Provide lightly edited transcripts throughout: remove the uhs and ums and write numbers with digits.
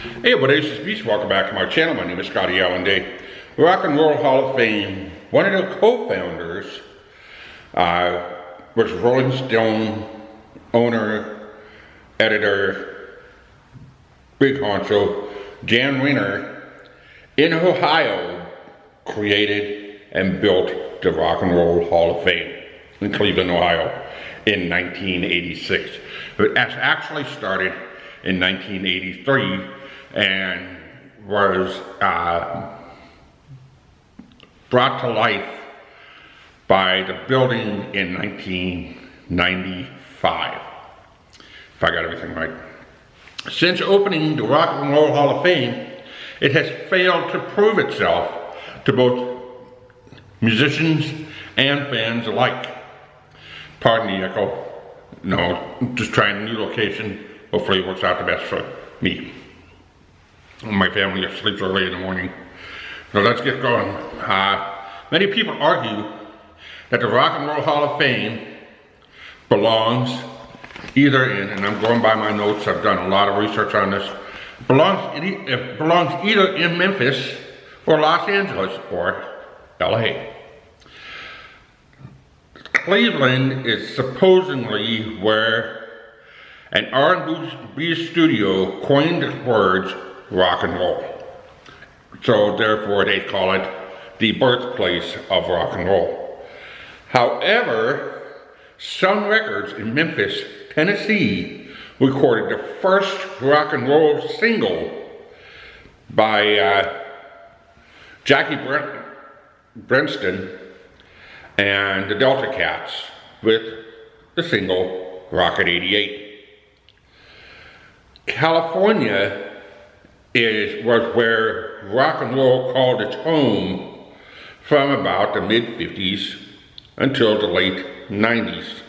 Hey, what is this beast? Welcome back to my channel. My name is ScottyAllenDay. Rock and Roll Hall of Fame. One of the co-founders was Rolling Stone owner, editor, big honcho, Jann Wenner in Ohio created and built the Rock and Roll Hall of Fame in Cleveland, Ohio in 1986. It actually started in 1983 and was brought to life by the building in 1995, if I got everything right. Since opening the Rock and Roll Hall of Fame, it has failed to prove itself to both musicians and fans alike. Pardon the echo. No, just trying a new location. Hopefully it works out the best for me. My family sleeps early in the morning. So let's get going. Many people argue that the Rock and Roll Hall of Fame belongs either in, and I'm going by my notes, I've done a lot of research on this, it belongs either in Memphis or Los Angeles or LA. Cleveland is supposedly where an R&B studio coined the words rock and roll. So therefore they call it the birthplace of rock and roll. However, some records in Memphis, Tennessee recorded the first rock and roll single by Jackie Brenston and the Delta Cats with the single Rocket 88. California was where rock and roll called its home from about the mid-50s until the late 90s.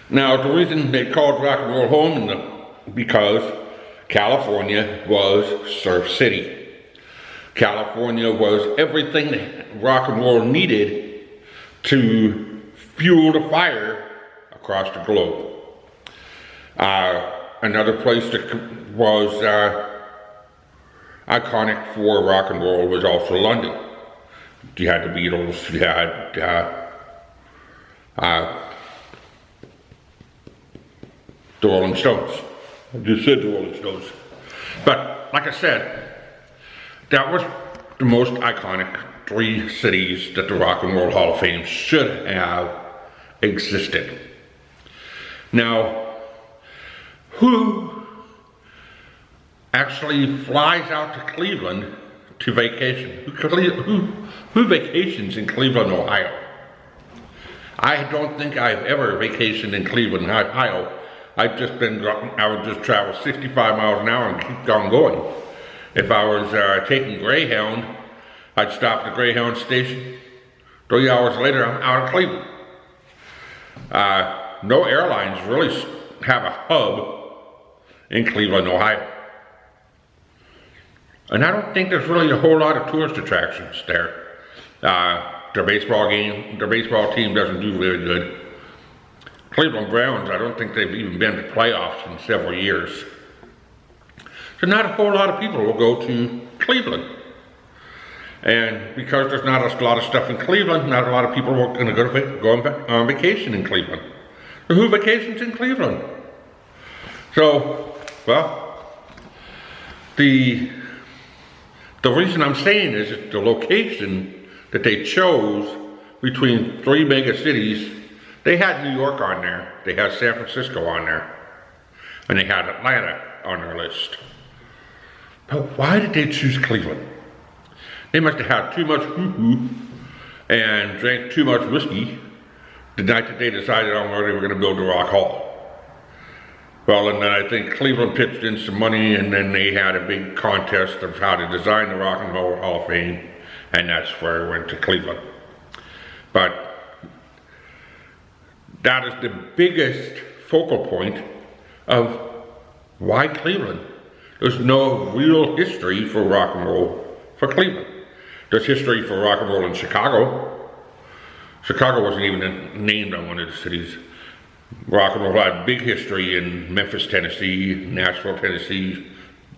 Now, the reason they called rock and roll home because California was Surf City. California was everything that rock and roll needed to fuel the fire across the globe. Another place that was iconic for rock and roll was also London. You had the Beatles, you had the Rolling Stones. I just said the Rolling Stones. But like I said, that was the most iconic three cities that the Rock and Roll Hall of Fame should have existed. Now, who actually flies out to Cleveland to vacation? Who vacations in Cleveland, Ohio? I don't think I've ever vacationed in Cleveland, Ohio. I would just travel 65 miles an hour and keep on going. If I was taking Greyhound, I'd stop at the Greyhound station. 3 hours later, I'm out of Cleveland. No airlines really have a hub in Cleveland, Ohio. And I don't think there's really a whole lot of tourist attractions there. Their baseball team doesn't do very good. Cleveland Browns, I don't think they've even been to playoffs in several years. So not a whole lot of people will go to Cleveland. And because there's not a lot of stuff in Cleveland, not a lot of people are going to go on vacation in Cleveland. So who vacations in Cleveland? So, well, the reason I'm saying is that the location that they chose between three mega cities, they had New York on there, they had San Francisco on there, and they had Atlanta on their list. But why did they choose Cleveland? They must have had too much hoo-hoo and drank too much whiskey the night that they decided on where they were going to build the Rock Hall. Well, and then I think Cleveland pitched in some money, and then they had a big contest of how to design the Rock and Roll Hall of Fame, and that's where it went to Cleveland. But that is the biggest focal point of why Cleveland. There's no real history for rock and roll for Cleveland. There's history for rock and roll in Chicago. Chicago wasn't even named on one of the cities. Rock and roll had big history in Memphis, Tennessee, Nashville, Tennessee,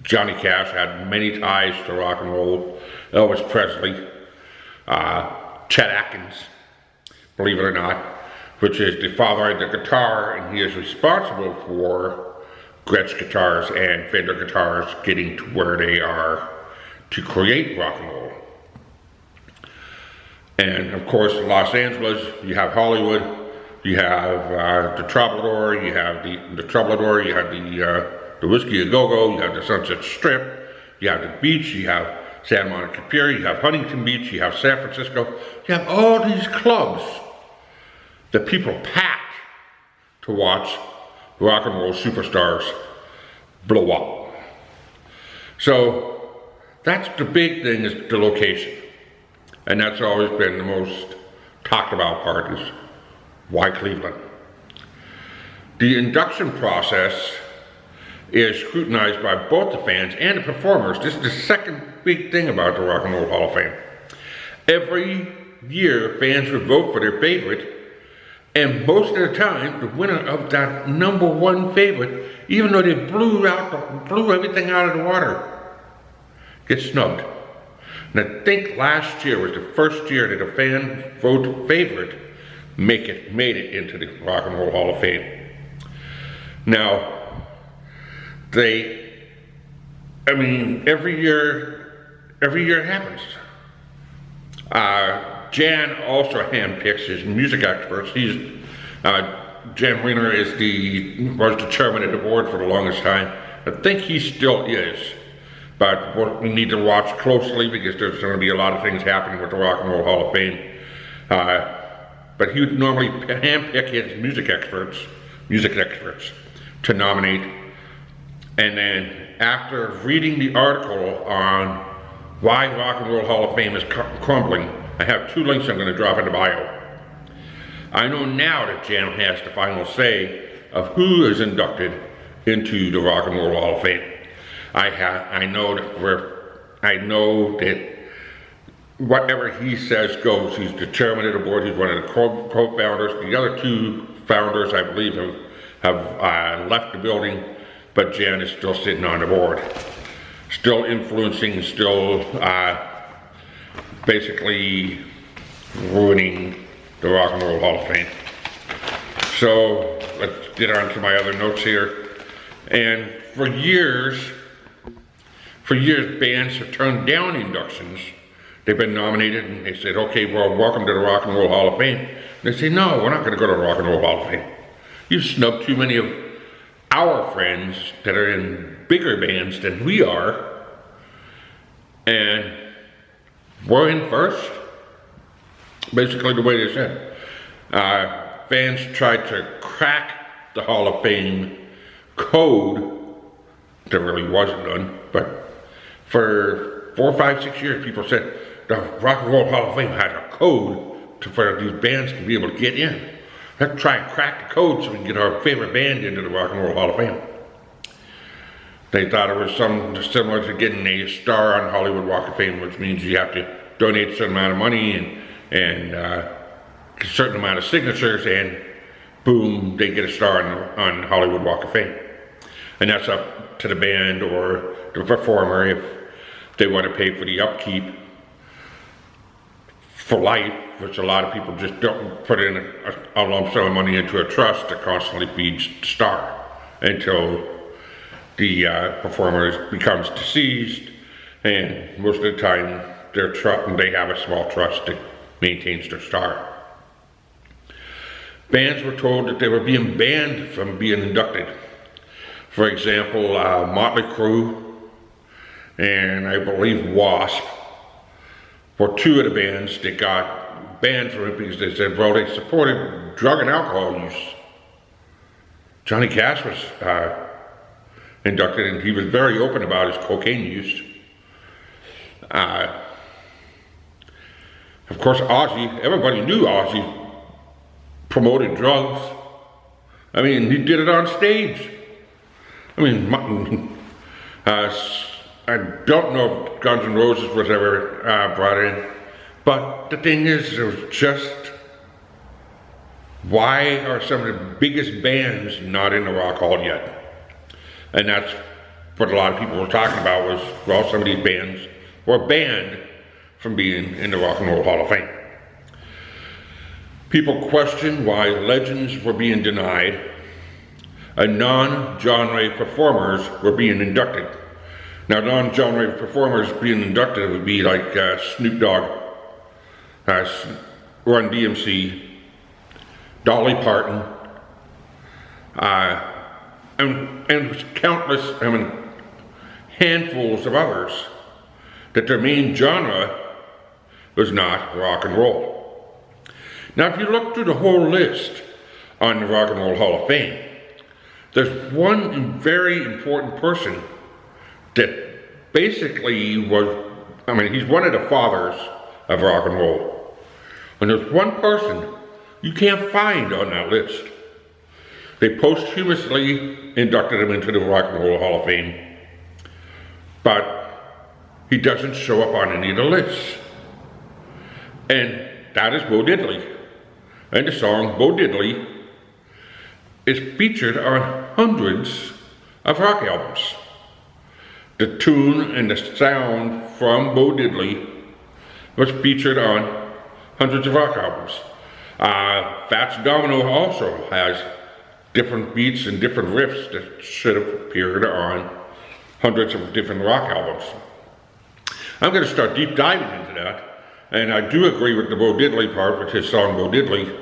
Johnny Cash had many ties to rock and roll. Elvis Presley, Chet Atkins, believe it or not, which is the father of the guitar, and he is responsible for Gretsch guitars and Fender guitars getting to where they are to create rock and roll. And of course, Los Angeles, you have Hollywood, you have the Troubadour, you have the Troubadour, you have the Whiskey A Go-Go, you have the Sunset Strip, you have the beach, you have Santa Monica Pier, you have Huntington Beach, you have San Francisco, you have all these clubs that people pack to watch rock and roll superstars blow up. So that's the big thing, is the location. And that's always been the most talked about part, is why Cleveland? The induction process is scrutinized by both the fans and the performers. This is the second big thing about the Rock and Roll Hall of Fame. Every year, fans would vote for their favorite, and most of the time, the winner of that #1 favorite, even though they blew everything out of the water, gets snubbed. And I think last year was the first year that a fan vote favorite made it into the Rock and Roll Hall of Fame. Now, every year it happens. Jann also handpicks his music experts. Jann Wenner was the chairman of the board for the longest time. I think he still is. But we need to watch closely, because there's going to be a lot of things happening with the Rock and Roll Hall of Fame. But he would normally handpick his music experts to nominate. And then after reading the article on why Rock and Roll Hall of Fame is crumbling, I have 2 links I'm going to drop in the bio. I know now that Jann has the final say of who is inducted into the Rock and Roll Hall of Fame. I know that whatever he says goes. He's the chairman of the board. He's one of the co-founders. The other 2 founders, I believe, have left the building, but Jann is still sitting on the board, still influencing, still basically ruining the Rock and Roll Hall of Fame. So let's get on to my other notes here. And for years, bands have turned down inductions. They've been nominated and they said, okay, well, welcome to the Rock and Roll Hall of Fame. And they say, no, we're not going to go to the Rock and Roll Hall of Fame. You've snubbed too many of our friends that are in bigger bands than we are, and we're in first. Basically the way they said. Fans tried to crack the Hall of Fame code. There really wasn't none, but for 4, 5, 6 years, people said the Rock and Roll Hall of Fame has a code for these bands to be able to get in. Let's try and crack the code so we can get our favorite band into the Rock and Roll Hall of Fame. They thought it was something similar to getting a star on Hollywood Walk of Fame, which means you have to donate a certain amount of money and a certain amount of signatures, and boom, they get a star on Hollywood Walk of Fame. And that's up to the band or the performer if they want to pay for the upkeep for life, which a lot of people just don't put in a lump sum of money into a trust that constantly feeds the star until the performer becomes deceased, and most of the time they have a small trust that maintains their star. Bands were told that they were being banned from being inducted. For example, Motley Crue and I believe Wasp were 2 of the bands that got banned from it because they said, well, they supported drug and alcohol use. Johnny Cash was inducted, and he was very open about his cocaine use. Of course, Ozzy, everybody knew Ozzy promoted drugs. I mean, he did it on stage. I mean, I don't know if Guns N' Roses was ever brought in, but the thing is, it was just, why are some of the biggest bands not in the Rock Hall yet? And that's what a lot of people were talking about was, well, some of these bands were banned from being in the Rock and Roll Hall of Fame. People questioned why legends were being denied and non-genre performers were being inducted. Now, non-genre performers being inducted would be like Snoop Dogg, Run DMC, Dolly Parton, and countless, handfuls of others, that their main genre was not rock and roll. Now, if you look through the whole list on the Rock and Roll Hall of Fame, there's one very important person that basically was, he's one of the fathers of rock and roll. And there's one person you can't find on that list. They posthumously inducted him into the Rock and Roll Hall of Fame, but he doesn't show up on any of the lists. And that is Bo Diddley. And the song Bo Diddley is featured on hundreds of rock albums. The tune and the sound from Bo Diddley was featured on hundreds of rock albums. Fats Domino also has different beats and different riffs that should have appeared on hundreds of different rock albums. I'm going to start deep diving into that, and I do agree with the Bo Diddley part, which his song Bo Diddley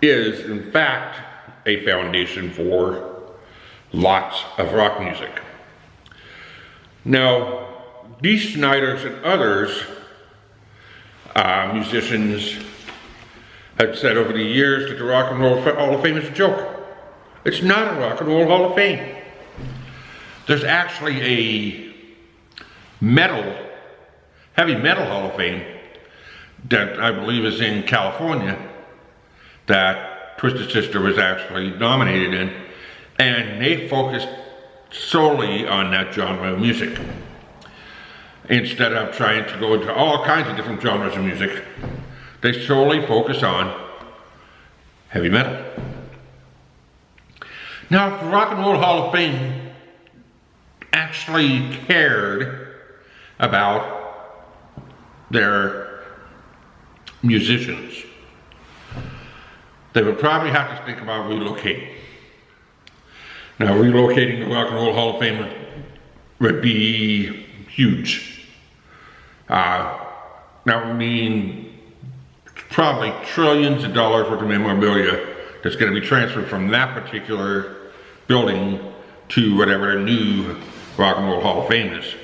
is in fact a foundation for lots of rock music. Now, Dee Snider's and others musicians had said over the years that the Rock and Roll Hall of Fame is a joke. It's not a Rock and Roll Hall of Fame. There's actually a heavy metal Hall of Fame that I believe is in California that Twisted Sister was actually nominated in, and they focused solely on that genre of music. Instead of trying to go into all kinds of different genres of music, they solely focus on heavy metal. Now, if the Rock and Roll Hall of Fame actually cared about their musicians, they would probably have to think about relocating. Now, relocating the Rock and Roll Hall of Fame would be huge. Probably trillions of dollars worth of memorabilia that's going to be transferred from that particular building to whatever the new Rock and Roll Hall of Fame is.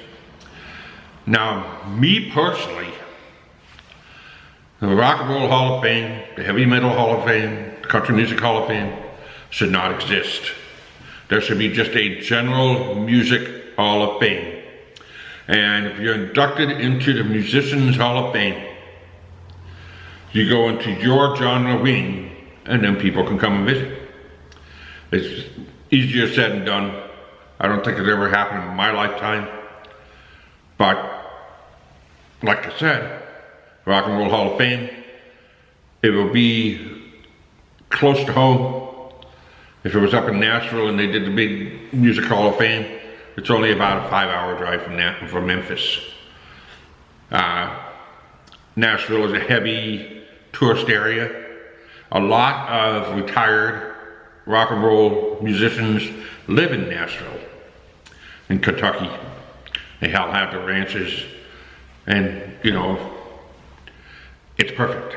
Now, me personally, the Rock and Roll Hall of Fame, the Heavy Metal Hall of Fame, the Country Music Hall of Fame should not exist. There should be just a General Music Hall of Fame. And if you're inducted into the Musicians Hall of Fame, you go into your genre wing, and then people can come and visit. It's easier said than done. I don't think it's ever happened in my lifetime. But, like I said, Rock and Roll Hall of Fame, it will be close to home. If it was up in Nashville and they did the big Music Hall of Fame, it's only about a 5-hour drive from Memphis. Nashville is a heavy tourist area. A lot of retired rock and roll musicians live in Nashville, in Kentucky. They all have their ranches, and it's perfect.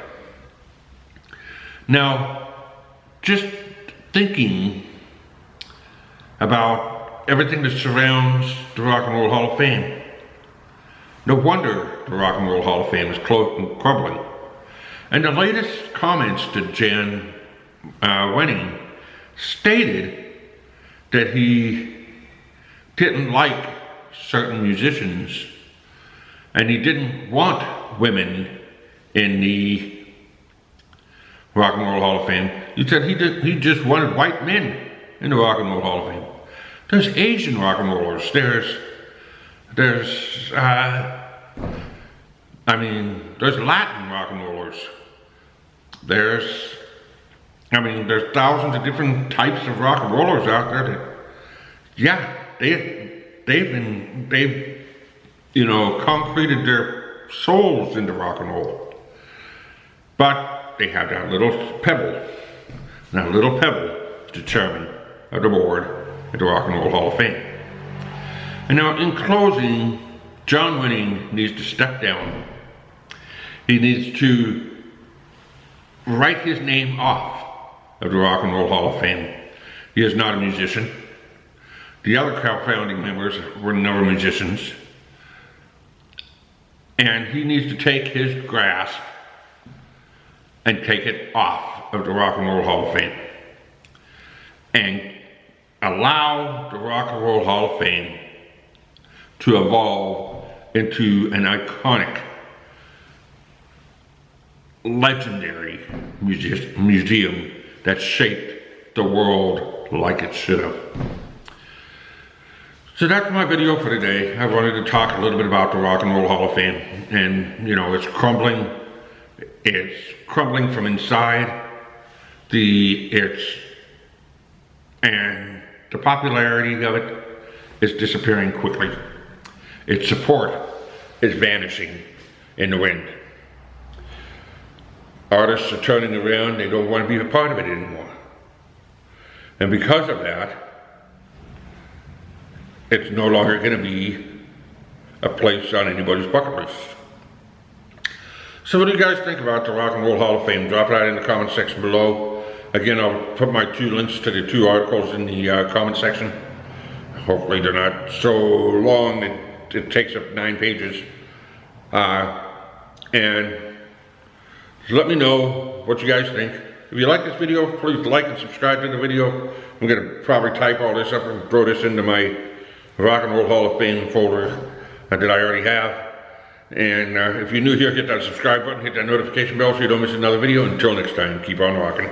Now, just thinking about everything that surrounds the Rock and Roll Hall of Fame, no wonder the Rock and Roll Hall of Fame is crumbling. And the latest comments to Jann Wenner stated that he didn't like certain musicians and he didn't want women in the Rock and Roll Hall of Fame. He said he just wanted white men in the Rock and Roll Hall of Fame. There's Asian rock and rollers. There's Latin rock and rollers. There's thousands of different types of rock and rollers out there that, they they've, you know, concreted their souls into rock and roll. But they have that little pebble. And that little pebble is the chairman of the board at the Rock and Roll Hall of Fame. And now in closing, John Wenner needs to step down. He needs to write his name off of the Rock and Roll Hall of Fame. He is not a musician. The other founding members were never musicians. And he needs to take his grasp and take it off of the Rock and Roll Hall of Fame. And allow the Rock and Roll Hall of Fame to evolve into an iconic, legendary museum that shaped the world like it should have. So that's my video for today. I wanted to talk a little bit about the Rock and Roll Hall of Fame. And, you know, it's crumbling. It's crumbling from inside. And the popularity of it is disappearing quickly. Its support is vanishing in the wind. Artists are turning around, they don't want to be a part of it anymore. And because of that, it's no longer going to be a place on anybody's bucket list. So what do you guys think about the Rock and Roll Hall of Fame? Drop that in the comment section below. Again, I'll put my 2 links to the 2 articles in the comment section. Hopefully they're not so long that it takes up 9 pages. And let me know what you guys think. If you like this video, please like and subscribe to the video. I'm going to probably type all this up and throw this into my Rock and Roll Hall of Fame folder that I already have. And if you're new here, hit that subscribe button, hit that notification bell so you don't miss another video. Until next time, keep on rocking.